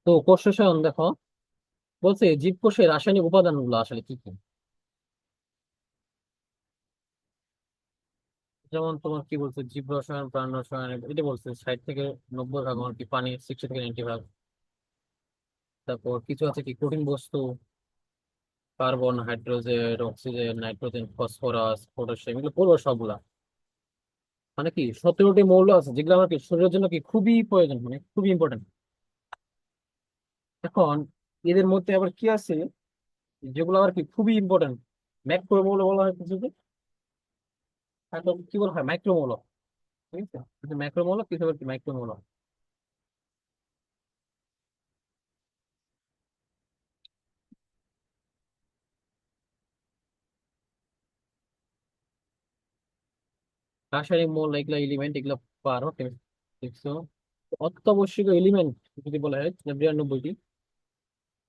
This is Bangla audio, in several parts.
তো কোষায়ন দেখো, বলছে জীবকোষের রাসায়নিক উপাদানগুলো আসলে কি কি। যেমন তোমার কি বলছে, জীব রসায়ন, প্রাণ রসায়ন, এটা বলছে 60 থেকে 90 ভাগ আমার কি পানি, 60 থেকে 90 ভাগ। তারপর কিছু আছে কি কঠিন বস্তু, carbon, hydrogen, oxygen, nitrogen, phosphorus, potassium, এগুলো পড়বো সবগুলা। মানে কি 17টি মৌল আছে যেগুলো আমার কি শরীরের জন্য কি খুবই প্রয়োজন, মানে খুবই ইম্পর্টেন্ট। এখন এদের মধ্যে আবার কি আছে যেগুলো আবার কি খুবই ইম্পর্টেন্ট, ম্যাক্রো মৌল বলা হয় কিছুকে, তারপর কি বলা হয় মাইক্রো মৌল। ঠিক আছে, কিছু ম্যাক্রো মৌল, কিছু আবার কি মাইক্রো মৌল। রাসায়নিক মৌল এগুলা এলিমেন্ট, এগুলা পারো দেখছো। অত্যাবশ্যকীয় এলিমেন্ট যদি বলা হয় 92টি,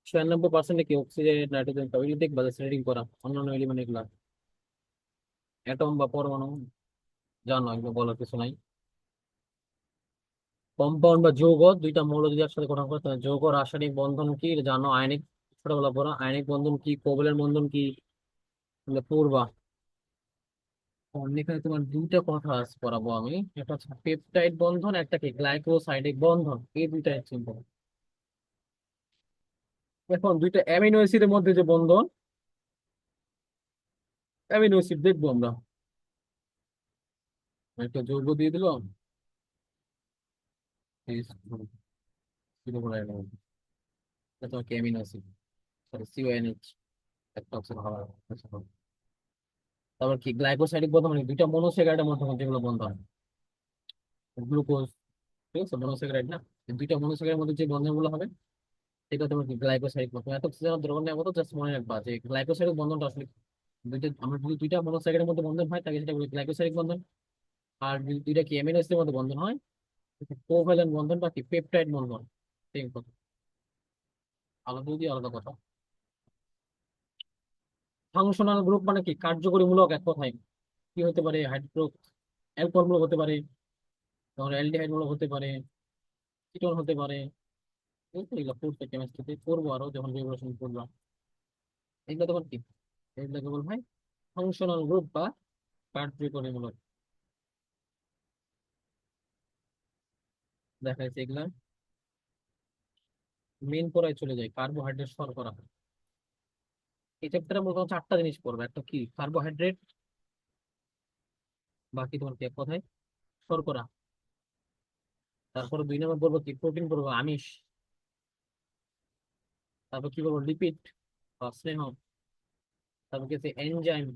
96% কি অক্সিজেন, নাইট্রোজেন, এগুলো দেখবা রেডিং করা। অন্যান্য এলিমেন্ট এগুলা অ্যাটম বা পরমাণু, জানো এগুলো বলার কিছু নাই। কম্পাউন্ড বা যৌগ, দুইটা মৌল যদি একসাথে গঠন করে তাহলে যৌগ। রাসায়নিক বন্ধন কি এটা জানো, আয়নিক, ছোটবেলা পড়া। আয়নিক বন্ধন কি, কোভ্যালেন্ট বন্ধন কি, এগুলো পড়বা। এখানে তোমার দুইটা কথা আছে পড়াবো আমি। একটা হচ্ছে পেপটাইড বন্ধন, একটা কি গ্লাইকোসাইডিক বন্ধন, এই দুইটা হচ্ছে important। এখন দুইটা অ্যামিনো অ্যাসিডের মধ্যে যে বন্ধন, অ্যামিনো অ্যাসিড দেখবো আমরা। একটা যৌগ দিয়ে দিলাম, তোমার কি অ্যামিনো অ্যাসিড, সরি সিওএনএইচ, একটা অক্সিজেন হওয়ার। তারপর কি গ্লাইকোসাইডিক বন্ধন, মানে দুইটা মনোস্যাকারাইডের মধ্যে যেগুলো বন্ধন, গ্লুকোজ, ঠিক আছে মনোস্যাকারাইড না। এই দুইটা মনোস্যাকারাইডের মধ্যে যে বন্ধনগুলো হবে সেটা তোমার কি গ্লাইকোসাইডিক বন্ধন। এত কিছু জানার দরকার নেই, আপাতত জাস্ট মনে রাখবা যে গ্লাইকোসাইডিক বন্ধনটা আসলে দুইটা, আমরা যদি দুইটা মনোস্যাকারাইডের মধ্যে বন্ধন হয় তাকে সেটা বলি গ্লাইকোসাইডিক বন্ধন। আর যদি দুইটা কি অ্যামিনো অ্যাসিডের মধ্যে বন্ধন হয়, কোভ্যালেন্ট বন্ধন বা কি পেপটাইড বন্ধন। সেম কথা, আলাদা যদি আলাদা কথা। ফাংশনাল গ্রুপ মানে কি কার্যকরী মূলক, এক কথায় কি হতে পারে, হাইড্রো অ্যালকোহল মূলক হতে পারে, তোমার অ্যালডিহাইড মূলক হতে পারে, কিটোন হতে পারে। ঠিক আছে, এগুলো পড়তে কেমিস্ট্রিতে পড়বো আরো যখন জৈব রসায়ন পড়বা। এগুলো তখন কি, এগুলোকে বলা হয় ফাংশনাল গ্রুপ বা কার্যকরী মূলক। দেখা যাচ্ছে এগুলা মেন পড়ায় চলে যায়, কার্বোহাইড্রেট, শর্করা। এই চ্যাপ্টারে মূলত 4টা জিনিস পড়বে, একটা কি কার্বোহাইড্রেট, বাকি তোমার কি এক কথায় শর্করা। তারপরে 2 নম্বর পড়বো কি প্রোটিন পড়বো, আমিষ। তারপর কি বলবো লিপিড বা স্নেহ। তারপর কি আছে এনজাইম।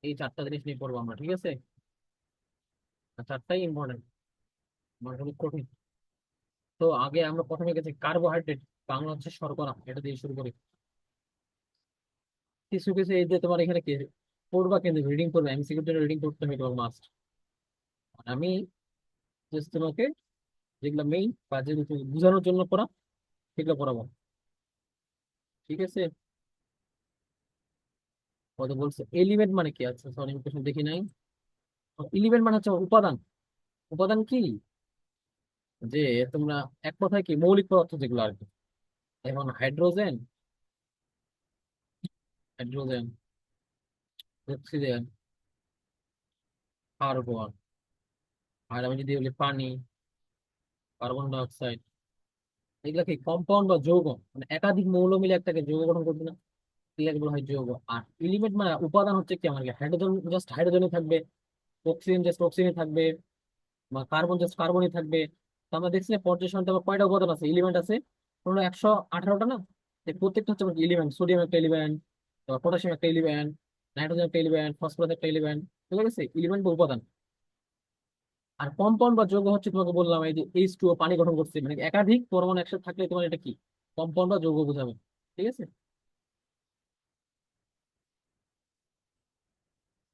এই 4টা জিনিস নিয়ে পড়বো আমরা, ঠিক আছে। আর 4টাই ইম্পর্টেন্ট, মানে খুবই কঠিন। তো আগে আমরা প্রথমে গেছি কার্বোহাইড্রেট, বাংলা হচ্ছে শর্করা, এটা দিয়ে শুরু করি। কিছু কিছু এই যে তোমার এখানে কি পড়বা, কিন্তু রিডিং করবে, এমসিকিউ জন্য রিডিং করতে হবে তোমার মাস্ট। আমি জাস্ট তোমাকে যেগুলো মেইন বা যেগুলো তুমি বোঝানোর জন্য পড়া সেগুলো পড়াবো, ঠিক আছে। কত বলছে এলিমেন্ট মানে কি, আছে সরি আমি প্রশ্ন দেখি নাই। এলিমেন্ট মানে হচ্ছে উপাদান। উপাদান কি, যে তোমরা এক কথায় কি মৌলিক পদার্থ যেগুলো আর কি। যেমন হাইড্রোজেন, হাইড্রোজেন, অক্সিজেন, কার্বন, আর আমি যদি বলি পানি, কার্বন ডাই অক্সাইড। এগুলা কি কম্পাউন্ড বা যৌগ, মানে একাধিক মৌল মিলে একটাকে যৌগ গঠন করবে না, এগুলাকে বলা হয় যৌগ। আর এলিমেন্ট মানে উপাদান হচ্ছে কি আমার, হাইড্রোজেন জাস্ট হাইড্রোজেনই থাকবে, অক্সিজেন জাস্ট অক্সিজেনই থাকবে, বা কার্বন জাস্ট কার্বনই থাকবে। তো আমরা দেখছি যে পর্যায় সারণীতে আবার কয়টা উপাদান আছে, এলিমেন্ট আছে তোমরা 118টা না। এই প্রত্যেকটা হচ্ছে এলিমেন্ট, সোডিয়াম একটা এলিমেন্ট, পটাশিয়াম একটা এলিমেন্ট, নাইট্রোজেন একটা এলিমেন্ট, ফসফরাস একটা এলিমেন্ট। ঠিক আছে, এলিমেন্ট বা উপাদান। আর কম্পাউন্ড বা যৌগ হচ্ছে তোমাকে বললাম এই যে H2O পানি গঠন করছে, মানে একাধিক পরমাণু একসাথে থাকলে তোমার এটা কি কম্পাউন্ড বা যৌগ বোঝাবে, ঠিক আছে।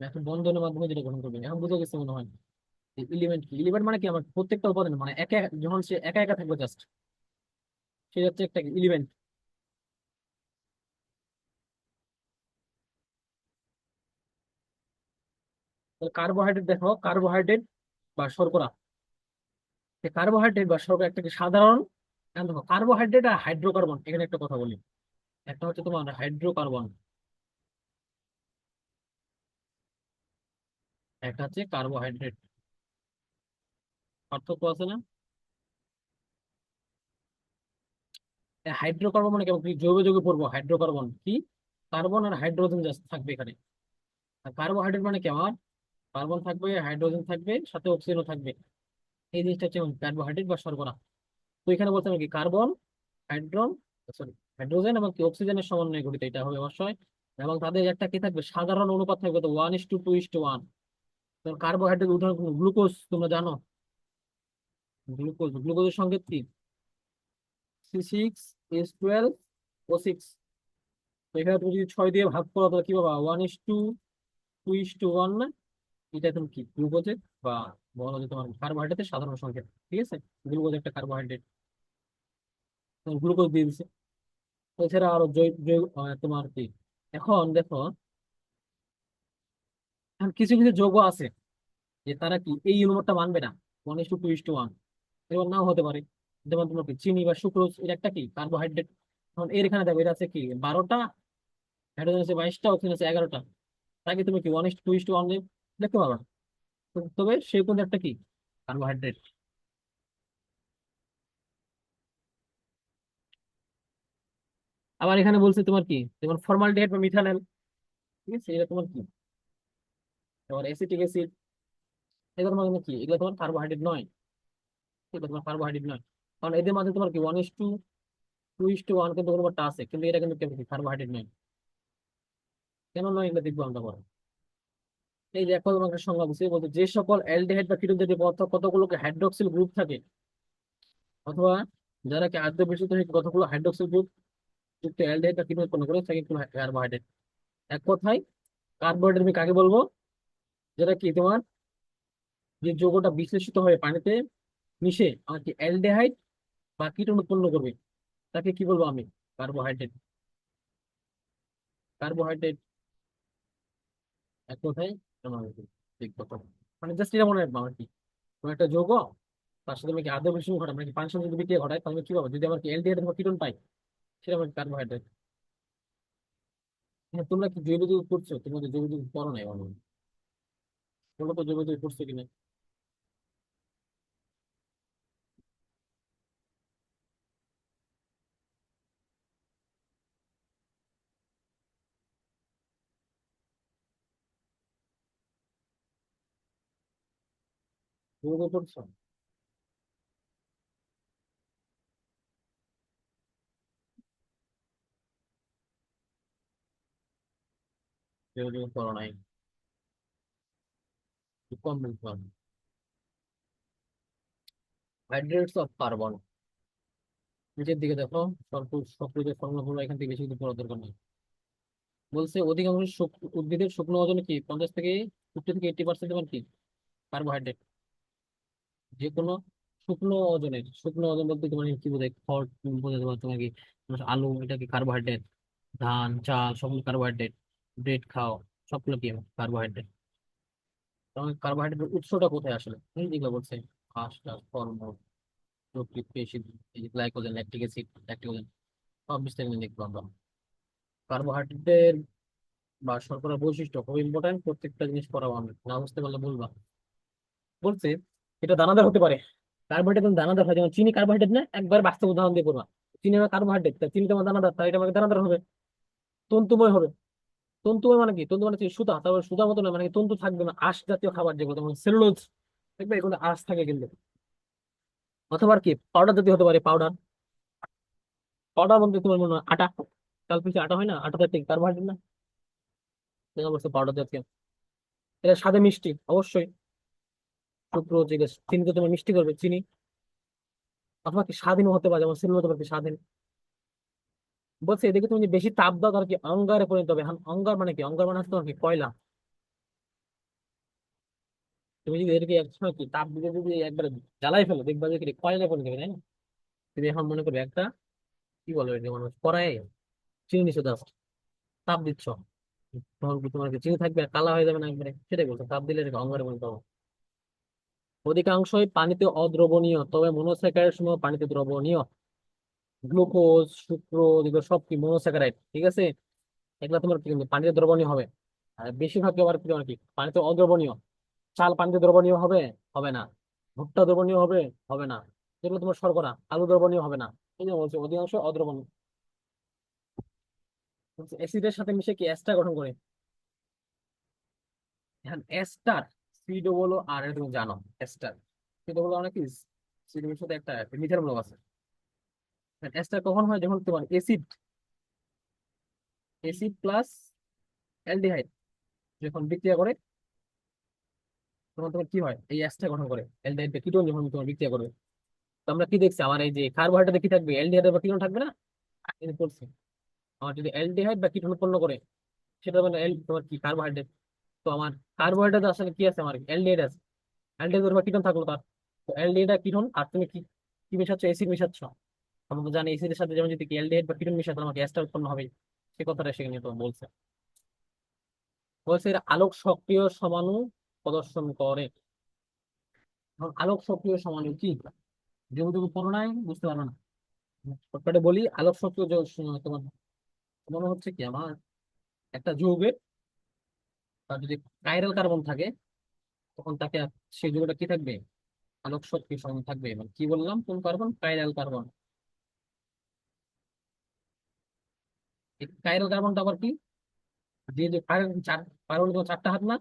এখন বন্ধনের মাধ্যমে যেটা গঠন করবে, এখন বুঝে গেছে মনে হয় এলিমেন্ট কি। এলিমেন্ট মানে কি আমার প্রত্যেকটা উপাদান, মানে একা যখন সে একা একা থাকবে জাস্ট, সে হচ্ছে একটা এলিমেন্ট। কার্বোহাইড্রেট দেখো, কার্বোহাইড্রেট বা শর্করা, কার্বোহাইড্রেট বা শর্করা একটা কি সাধারণ, এখন দেখো কার্বোহাইড্রেট আর হাইড্রোকার্বন, এখানে একটা কথা বলি। একটা হচ্ছে তোমার হাইড্রোকার্বন, একটা হচ্ছে কার্বোহাইড্রেট। পার্থক্য আছে না? হাইড্রোকার্বন মানে কেমন, কি জৈব যৌগে পড়বো হাইড্রোকার্বন কি, কার্বন আর হাইড্রোজেন জাস্ট থাকবে এখানে। আর কার্বোহাইড্রেট মানে কেমন, কার্বন থাকবে, হাইড্রোজেন থাকবে, সাথে অক্সিজেনও থাকবে। এই জিনিসটা হচ্ছে কার্বোহাইড্রেট বা শর্করা। তো এখানে বলতে হবে কি কার্বন, হাইড্রোন, সরি, হাইড্রোজেন এবং কি অক্সিজেনের সমন্বয়ে গঠিত এটা হবে অবশ্যই। এবং তাদের একটা কি থাকবে, সাধারণ অনুপাত থাকবে, তো 1:2:1। কার্বোহাইড্রেট উদাহরণ গ্লুকোজ তোমরা জানো, গ্লুকোজের সংকেত কি, C6H12O6। তো এখানে তুমি যদি 6 দিয়ে ভাগ করো তাহলে কি পাবা, 1:2:1 না? এটা তুমি কি গ্লুকোজের বা বলা যায় তোমার কার্বোহাইড্রেটের সাধারণ সংকেত। ঠিক আছে, গ্লুকোজ একটা কার্বোহাইড্রেট, গ্লুকোজ দিয়ে দিছে। এছাড়া আরো তোমার কি, এখন দেখো, এখন কিছু কিছু যৌগ আছে যে তারা কি এই অনুপাতটা মানবে না, 1:2:1, এবার নাও হতে পারে। যেমন তোমার কি চিনি বা সুক্রোজ, এর একটা কি কার্বোহাইড্রেট। এখন এর এখানে দেখো এটা আছে কি 12টা, হাইড্রোজেন আছে 22টা, অক্সিজেন আছে 11টা। তাকে তুমি কি 1:2:1 দেখতে পাবা। তবে সে কিন্তু একটা কি কার্বোহাইড্রেট। আবার এখানে বলছে তোমার কি, যেমন ফর্মালডিহাইড বা মিথানল, ঠিক আছে, এটা তোমার কি, তোমার অ্যাসিটিক অ্যাসিড, এগুলো তোমার কিন্তু কি, এগুলো তোমার কার্বোহাইড্রেট নয়। এগুলো তোমার কার্বোহাইড্রেট নয়, কারণ এদের মাঝে তোমার কি 1:2:1 কিন্তু কোনোটা আছে, কিন্তু এটা কিন্তু কার্বোহাইড্রেট নয়। কেন নয় এগুলো দেখবো আমরা পরে। এই যে এখন তোমাকে সংজ্ঞা দিচ্ছে, বলতে যে সকল অ্যালডিহাইড বা কিটোন জাতীয় পদার্থ কতগুলোকে হাইড্রোক্সিল গ্রুপ থাকে, অথবা যারা কি আদ্য বিশিষ্ট কতগুলো হাইড্রোক্সিল গ্রুপ যুক্ত অ্যালডিহাইড বা কিটোন উৎপন্ন করে থাকে কার্বোহাইড্রেট। এক কথায় কার্বোহাইড্রেট আমি কাকে বলবো, যেটা কি তোমার যে যৌগটা বিশ্লেষিত হয়ে পানিতে মিশে আর কি অ্যালডিহাইড বা কিটোন উৎপন্ন করবে, তাকে কি বলবো আমি, কার্বোহাইড্রেট। কার্বোহাইড্রেট এক কথায় তোমার ঠিক কথা। মানে জাস্ট এটা মনে রাখবো আমার কি, কোনো একটা যৌগ তার সাথে আমি কি আদর্শ বিক্রিয়া ঘটায়, মানে কি পানির সাথে যদি বিক্রিয়া ঘটায় তাহলে কি পাবো, যদি আমার কি এলডিহাইড বা কিটোন পাই, সেটা আমার কার্বোহাইড্রেট। হ্যাঁ, তোমরা কি জৈব যৌগ করছো, তোমাদের জৈব যৌগ পড়ো নাই অনেক, তোমরা তো জৈব যৌগ করছো কিনা। জৈব যৌগ করছো, জৈব যৌগ পড়ো নাই, খুব কম বলতে পারো। হাইড্রেটস অফ কার্বন, নিচের দিকে দেখো, সক্রিয় ফর্মুলা এখান থেকে বেশি কিছু পড়ার দরকার নেই। বলছে অধিকাংশ উদ্ভিদের শুকনো ওজনে কি 50 থেকে 80% তোমার কি কার্বোহাইড্রেট। যে কোনো শুকনো ওজনের, শুকনো ওজন বলতে তোমার কি বোঝায়, খড় বোঝাতে পারো তোমার কি, তোমার আলু এটা কি কার্বোহাইড্রেট, ধান চাল সবগুলো কার্বোহাইড্রেট, ব্রেড খাও সবগুলো কি কার্বোহাইড্রেট। তোমার কার্বোহাইড্রেটের উৎসটা কোথায় আসলে, যেগুলো বলছে ঘাস টাস ফলমূল, যকৃৎ পেশি, এই যে গ্লাইকোজেন, ল্যাকটিক অ্যাসিড, ল্যাকটিক সব বিস্তারিত দেখবো আমরা। কার্বোহাইড্রেটের বা শর্করার বৈশিষ্ট্য খুব ইম্পর্টেন্ট, প্রত্যেকটা জিনিস পড়াবো আমি, না বুঝতে পারলে বলবা। বলছে এটা দানাদার হতে পারে, কার্বোহাইড্রেট কিন্তু দানাদার হয়, যেমন চিনি কার্বোহাইড্রেট না, একবার বাস্তব উদাহরণ দিয়ে করবা। চিনি আমার কার্বোহাইড্রেট, চিনি তোমার দানাদার, তাই এটা আমাকে দানাদার হবে। তন্তুময় হবে, তন্তুময় মানে কি, তন্তু মানে হচ্ছে সুতা, তারপর সুতার মতো না, মানে কি তন্তু থাকবে না, আঁশ জাতীয় খাবার যেগুলো যেমন সেলুলোজ, দেখবে এগুলো আঁশ থাকে কিন্তু। অথবা আর কি পাউডার জাতীয় হতে পারে, পাউডার। পাউডার বলতে তোমার মনে হয় আটা, চাল পিঠে আটা হয় না, আটা জাতীয় কার্বোহাইড্রেট না, দেখা বলছে পাউডার জাতীয়। এটা স্বাদে মিষ্টি অবশ্যই, সুক্রোজ, এগুলো চিনি তো তোমার মিষ্টি করবে চিনি। অথবা কি স্বাধীন হতে পারে, যেমন সেলুলোজ তোমার কি স্বাধীন। বলছে এদিকে তুমি যদি বেশি তাপ দাও তাহলে কি অঙ্গারে পরিণত হবে। এখন অঙ্গার মানে কি, অঙ্গার মানে হচ্ছে তোমার কি কয়লা। তুমি যদি এটাকে একসময় কি তাপ দিতে যদি একবার জ্বালাই ফেলো, দেখবা যে কি কয়লায় পরিণত হবে, তাই না? তুমি এখন মনে করবে একটা কি বলো এটা, মানে কড়াইয়ে চিনি নিচে জাস্ট তাপ দিচ্ছ, তখন কি তোমার কি চিনি থাকবে আর কালা হয়ে যাবে না একবারে, সেটাই বলছো, তাপ দিলে এটাকে অঙ্গারে পরিণত হবে। অধিকাংশই পানিতে অদ্রবণীয়, তবে মনোস্যাকারাইড সমূহ পানিতে দ্রবণীয়। গ্লুকোজ, শুক্র, এগুলো সব কি মনোস্যাকারাইড, ঠিক আছে। এগুলো তোমার কি পানিতে দ্রবণীয় হবে। আর বেশিরভাগ আবার কি তোমার কি পানিতে অদ্রবণীয়। চাল পানিতে দ্রবণীয় হবে, হবে না। ভুট্টা দ্রবণীয় হবে, হবে না। যেগুলো তোমার শর্করা, আলু দ্রবণীয় হবে না। এই যে বলছে অধিকাংশ অদ্রবণীয়। অ্যাসিডের সাথে মিশে কি এস্টার গঠন করে। এখন এস্টার, সি ডবল আর, এটা তুমি জানো। এস্টার, সি ডবল আর কি, সি ডবল সাথে একটা মিথাইল মূলক আছে। এস্টার কখন হয়, যখন তোমার অ্যাসিড, অ্যাসিড প্লাস অ্যালডিহাইড যখন বিক্রিয়া করে, তখন তোমার কি হয়, এই এস্টার গঠন করে। অ্যালডিহাইড বা কিটোন যখন তোমার বিক্রিয়া করবে, তো আমরা কি দেখছি, আমার এই যে কার্বোহাইড্রেট কি থাকবে, অ্যালডিহাইড বা কিটোন থাকবে না। এটা করছে, আমার যদি অ্যালডিহাইড বা কিটোন উৎপন্ন করে, সেটা মানে তোমার কি কার্বোহাইড্রেট। তো আমার কার্বোহাইড্রেট আসলে কি আছে, আমার অ্যালডিহাইড আছে। অ্যালডিহাইড বা কিটোন থাকলো তার, তো অ্যালডিহাইড আর কিটোন, আর তুমি কি কি মিশাচ্ছ, অ্যাসিড মিশাচ্ছ। আমরা তো জানি অ্যাসিডের সাথে যেমন যদি অ্যালডিহাইড বা কিটোন মিশায়, তাহলে আমাকে এস্টার উৎপন্ন হবে। সে কথাটা সেখানে তো বলছে। বলছে এর আলোক সক্রিয় সমাণু প্রদর্শন করে। এখন আলোক সক্রিয় সমাণু কি, যেহেতু পড়ো নাই বুঝতে পারবে না। শর্টকাটে বলি, আলোক সক্রিয় তোমার মনে হচ্ছে কি, আমার একটা যৌগের তার যদি কাইরাল কার্বন থাকে, তখন তাকে সেই যৌগটা কি থাকবে, আলোক সক্রিয় সমাণু থাকবে। মানে কি বললাম, কোন কার্বন, কাইরাল কার্বন। এই কাইরাল কার্বনটা আবার কি, যে যে কার্বন তোমার চারটা হাত না,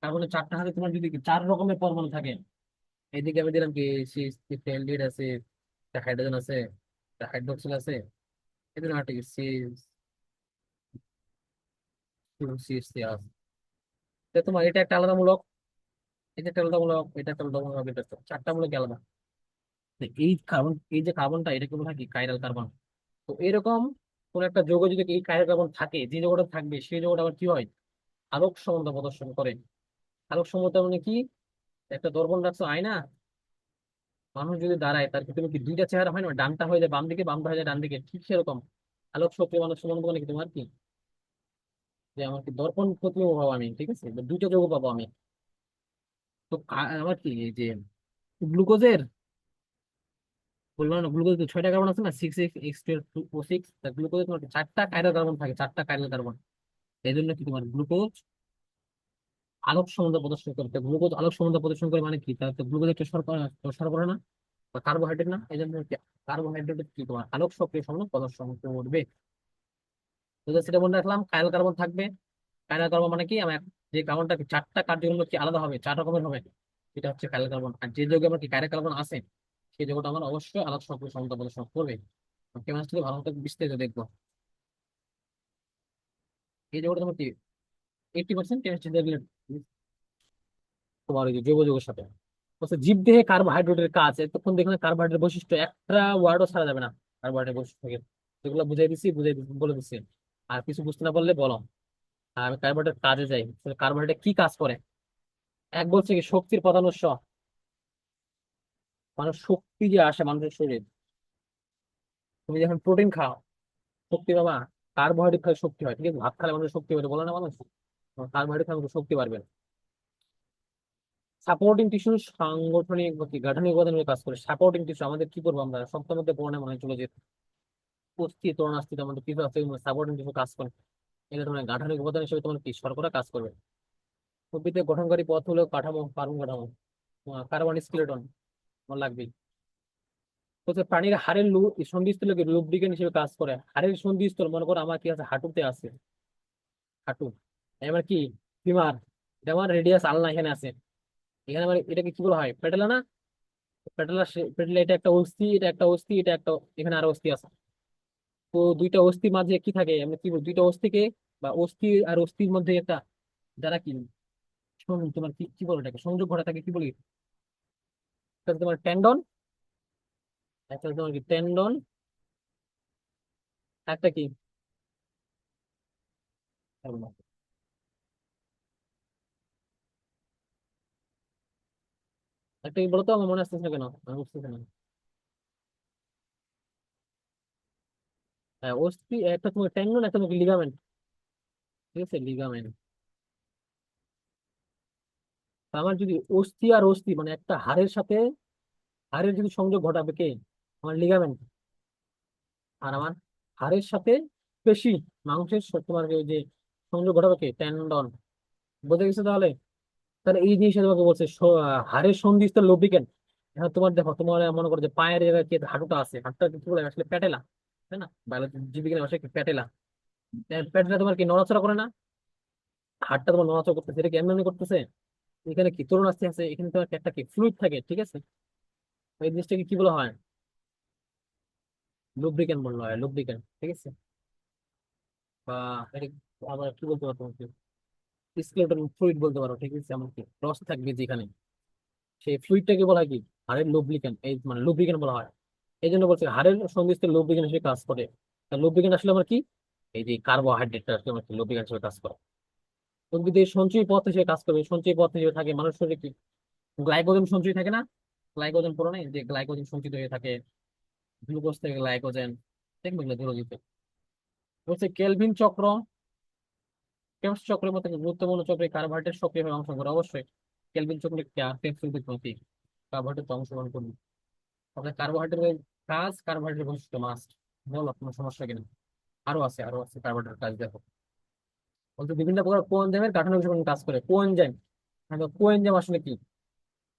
কার্বনের চারটা হাতে তোমার যদি কি চার রকমের পরমাণু থাকে। এইদিকে আমি দিলাম কি, অ্যালডিহাইড আছে, একটা হাইড্রোজেন আছে, একটা হাইড্রোক্সিল আছে, এদের হাতে সি আছে। তো তোমার এটা একটা আলাদা মূলক, এটা একটা আলাদা মূলক, এটা একটা আলাদা মূলক, এটা চারটা মূলক আলাদা। তো এই কার্বন, এই যে কার্বনটা, এটাকে বলা হয় কি কাইরাল কার্বন। তো এরকম কোন একটা যৌগ যদি এই কাইরাল কার্বন থাকে, যে যৌগটা থাকবে সেই যৌগটা আবার কি হয়, আলোক সমতা প্রদর্শন করে। আলোক সমতা মানে কি, একটা দর্পণ রাখছো আয়না, মানুষ যদি দাঁড়ায় তার কি তুমি কি দুইটা চেহারা হয় না, ডানটা হয়ে যায় বাম দিকে, বামটা হয়ে যায় ডান দিকে, ঠিক সেরকম আলোক শক্তি মানুষ সমান মানে কি তোমার কি, যে আমার কি দর্পণ প্রতিবিম্ব পাবো আমি, ঠিক আছে, বা দুইটা যৌগ পাবো আমি। তো আমার কি এই যে গ্লুকোজের, বললাম না গ্লুকোজ তো ছয়টা কার্বন আছে না, সিক্স এক্স এক্স টুয়েলভ ও সিক্স, গ্লুকোজে তোমার কি চারটা কাইরাল কার্বন থাকে, চারটা কাইরাল কার্বন। এই জন্য কি তোমার গ্লুকোজ আলোক সমতা প্রদর্শন করতে, গ্লুকোজ আলোক সমতা প্রদর্শন করে মানে কি, তার গ্লুকোজ একটা শর্করা, শর্করা না, বা কার্বোহাইড্রেট না, এই জন্য কার্বোহাইড্রেট কি তোমার আলোক সক্রিয় সমতা প্রদর্শন করবে। তো সেটা মনে রাখলাম, কাইরাল কার্বন থাকবে। কাইরাল কার্বন মানে কি, আমার যে কার্বনটা চারটা কার্যক্রম কি আলাদা হবে, চার রকমের হবে, এটা হচ্ছে কাইরাল কার্বন। আর যে যৌগে আমার কি কাইরাল কার্বন আছে, সেই যৌগটা আমার অবশ্যই আলোক সক্রিয় সমতা প্রদর্শন করবে। কেমিস্ট্রি ভালো মতো বিস্তারিত দেখবো। এই যৌগটা তোমার কি 80% কেমিস্ট্রি দেখলে তোমার ওই যে জৈব যৌগের সাথে। বলছে জীবদেহে কার্বোহাইড্রেটের কাজ, এতক্ষণ দেখলাম কার্বোহাইড্রেট বৈশিষ্ট্য একটা ওয়ার্ডও ছাড়া যাবে না। কার্বোহাইড্রেট বৈশিষ্ট্য থেকে যেগুলো বলে দিচ্ছি। আর কিছু বুঝতে না পারলে বলো। আর আমি কার্বোহাইড্রেট কাজে যাই, কার্বোহাইড্রেট কি কাজ করে। এক বলছে কি শক্তির প্রধান উৎস, মানুষ শক্তি যে আসে মানুষের শরীরে, তুমি যখন প্রোটিন খাও শক্তি পাবা, কার্বোহাইড্রেট খালে শক্তি হয়, ঠিক আছে। ভাত খালে মানুষের শক্তি পাবে, বলে না মানুষ, কার্বোহাইড্রেট খালে মানুষের শক্তি পারবে। সাপোর্টিং টিস্যু সাংগঠনিক বা কি গাঠনিক উপাদান কাজ করে। সাপোর্টিং টিস্যু আমাদের কি করবো, আমরা সপ্তাহের মধ্যে পড়ে মনে হয় চলে যেত, অস্থি তরুণাস্থিতে আমাদের কিছু আছে, সাপোর্টিং টিস্যু কাজ করে। এটা তোমার গাঠনিক উপাদান হিসেবে তোমার কি শর্করা কাজ করবে। উদ্ভিদের গঠনকারী পথ হলো কাঠামো, কার্বন কাঠামো, কার্বন স্কেলেটন আমার লাগবেই। হচ্ছে প্রাণীর হাড়ের সন্ধিস্থলে লুব্রিকেন্ট হিসেবে কাজ করে। হাড়ের সন্ধিস্থল মনে করো আমার কি আছে, হাঁটুতে আছে, হাঁটু, এবার কি ফিমার, এটা আমার রেডিয়াস আলনা এখানে আছে। এখানে আমার এটাকে কি বলা হয়, পেটেলা না, পেটেলা। পেটেলা এটা একটা অস্থি, এটা একটা অস্থি, এটা একটা, এখানে আরো অস্থি আছে। তো দুইটা অস্থির মাঝে কি থাকে, আমরা কি বলি, দুইটা অস্থিকে বা অস্থি আর অস্থির মধ্যে একটা, যারা কি তোমার কি কি বলো এটাকে, সংযোগ ঘটা থাকে, কি বলি, একটা হচ্ছে তোমার টেন্ডন, একটা হচ্ছে তোমার কি টেন্ডন, একটা কি, একটা কি বলতো, আমার মনে আসতেছে না কেন, আমি বুঝতেছি না। হ্যাঁ অস্থি, একটা তোমার টেন্ডন, একটা তোমার লিগামেন্ট, ঠিক আছে লিগামেন্ট। আমার যদি অস্থি আর অস্থি মানে একটা হাড়ের সাথে হাড়ের যদি সংযোগ ঘটাবে কে, আমার লিগামেন্ট। আর আমার হাড়ের সাথে পেশি, মাংসের তোমার ওই যে সংযোগ ঘটাবে কে, টেন্ডন। বুঝে গেছে তাহলে? তাহলে এই জিনিসটা তোমাকে বলছে হাড়ের সন্ধিস্থল লুব্রিকেন্ট। এখন তোমার দেখো, তোমার মনে করো যে পায়ের জায়গায় যে হাঁটুটা আছে, হাঁটুটা কি বলে আসলে প্যাটেলা, তাই না? বায়োলজি জীববিজ্ঞানের ভাষায় কি প্যাটেলা। প্যাটেলা তোমার কি নড়াচড়া করে না? হাড়টা তোমার নড়াচড়া করতেছে, এটা কি এমনি এমনি করতেছে? এখানে কি তরুণ আসতে আছে, এখানে তোমার একটা কি ফ্লুইড থাকে, ঠিক আছে? এই জিনিসটাকে কি বলা হয়? লুব্রিকেন্ট বলা হয়, লুব্রিকেন্ট, ঠিক আছে? বা এটা আবার কি বলতে পারো তোমাকে, স্কেলেটন ফ্লুইড বলতে পারো, ঠিক আছে? এমনকি রস থাকবে যেখানে, সেই ফ্লুইডটাকে বলা হয় কি, হাড়ের লুব্রিকেন্ট, এই মানে লুব্রিকেন্ট বলা হয়। এই জন্য বলছে হাড়ের সন্ধিস্থ লুব্রিকেন্ট হিসেবে কাজ করে। লুব্রিকেন্ট আসলে আমার কি, এই যে কার্বোহাইড্রেটটা আসলে আমার লুব্রিকেন্ট হিসেবে কাজ করে। উদ্ভিদের সঞ্চয়ী পথ হিসেবে কাজ করবে, সঞ্চয়ী পথ হিসেবে থাকে মানুষ শরীরে কি, গ্লাইকোজেন সঞ্চয় থাকে না? গ্লাইকোজেন পড়ো নাই যে গ্লাইকোজেন সঞ্চিত হয়ে থাকে গ্লুকোজ থেকে, গ্লাইকোজেন দেখবে এগুলো ধীরে। বলছে কেলভিন চক্র, ক্রেবস চক্রের মতো একটি গুরুত্বপূর্ণ চক্রে কার্বোহাইড্রেট সক্রিয়ভাবে অংশগ্রহণ করে অবশ্যই। কেলভিন চক্রে কার্বোহাইড্রেট অংশগ্রহণ করবে। আপনার কার্বোহাইড্রেটের কাজ, কার্বোহাইড্রেট বৈশিষ্ট্য মাস্ট, বলো কোনো সমস্যা কিনা? আরো আছে কার্বোহাইড্রেট কাজ দেখো। বলতে বিভিন্ন প্রকার কোএনজাইমের কাঠামো হিসেবে কাজ করে কোএনজাইম। কোএনজাইম আসলে কি?